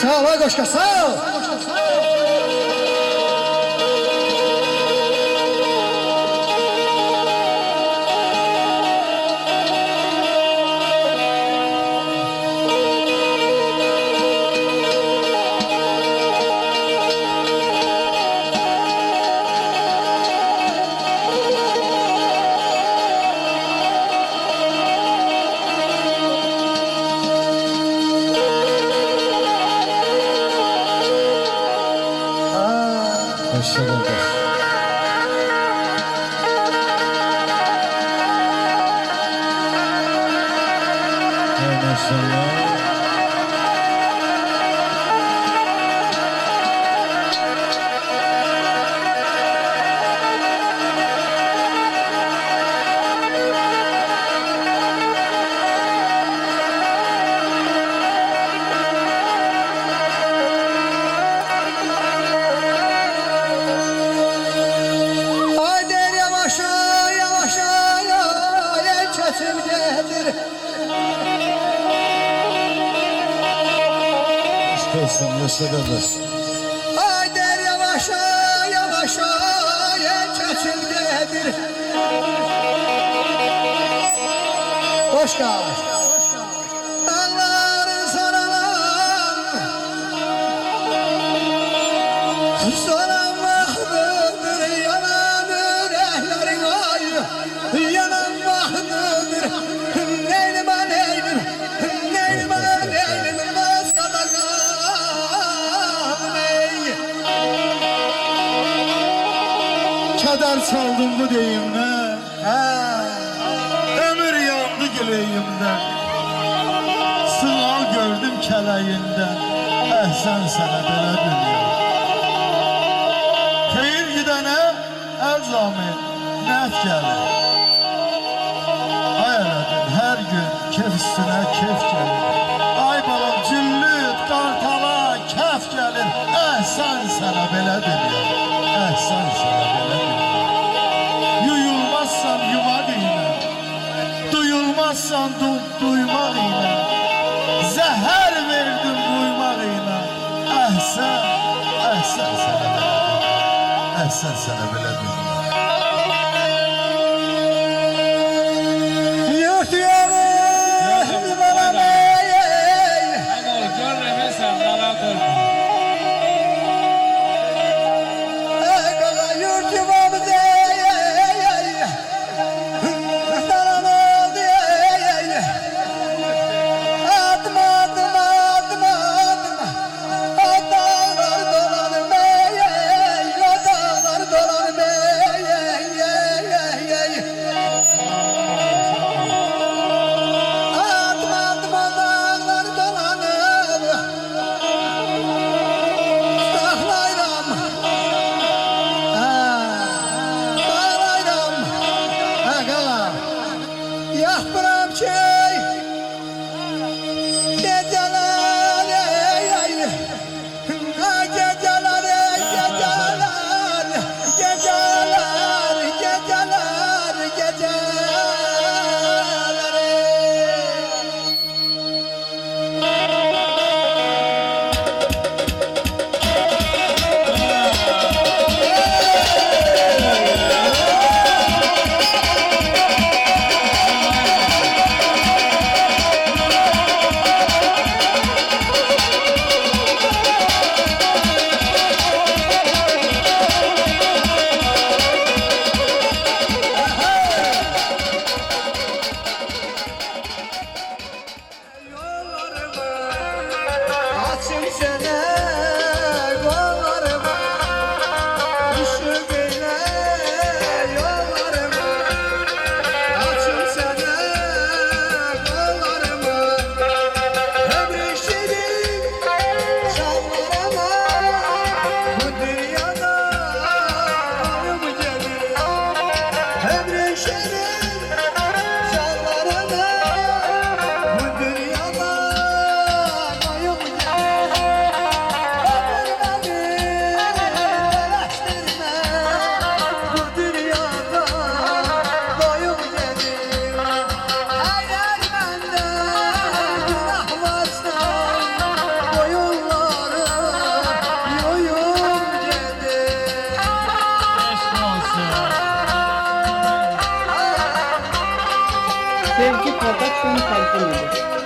Sağ ol Aygoşka, sağ ol. Hoşça geldin. Hay maşallah. Olsun, yaşa kardeş. Hayder yavaşa yavaşa çeçilgedir. Hoş geldin. Dağları saralan saran vaktidir, yanan yüreklerin ay, yanan vaktidir. Neylime neylim, neylime neylim, Keder saldım bu deyimle, ömür yandı güleyimden. Sığal gördüm kələyindən, əhsən sənə belə dünya. Xeyir gidənə əl-zamir, nəf gəlir. Ay ələdin, hər gün kef üstünə kef gəlir. Ay balam cüllüt, qartala, kəf gəlir. Əhsən sənə belə dünya, əhsən sənə belə dünya. Yuyulmazsan yumaq ilə, duyulmazsan duymaq ilə, zəhər verdim duymaq ilə. Əhsən, əhsən sənə belə dünya, əhsən sənə belə dünya. Yurt yanı bana ney? Ama görmemesen bana durma. Yurt yuvamı dey, daranı dey. Adım adım adım adım, dağlar dolanım ey, dağlar dolanım. Sevgi Production tərəfindən.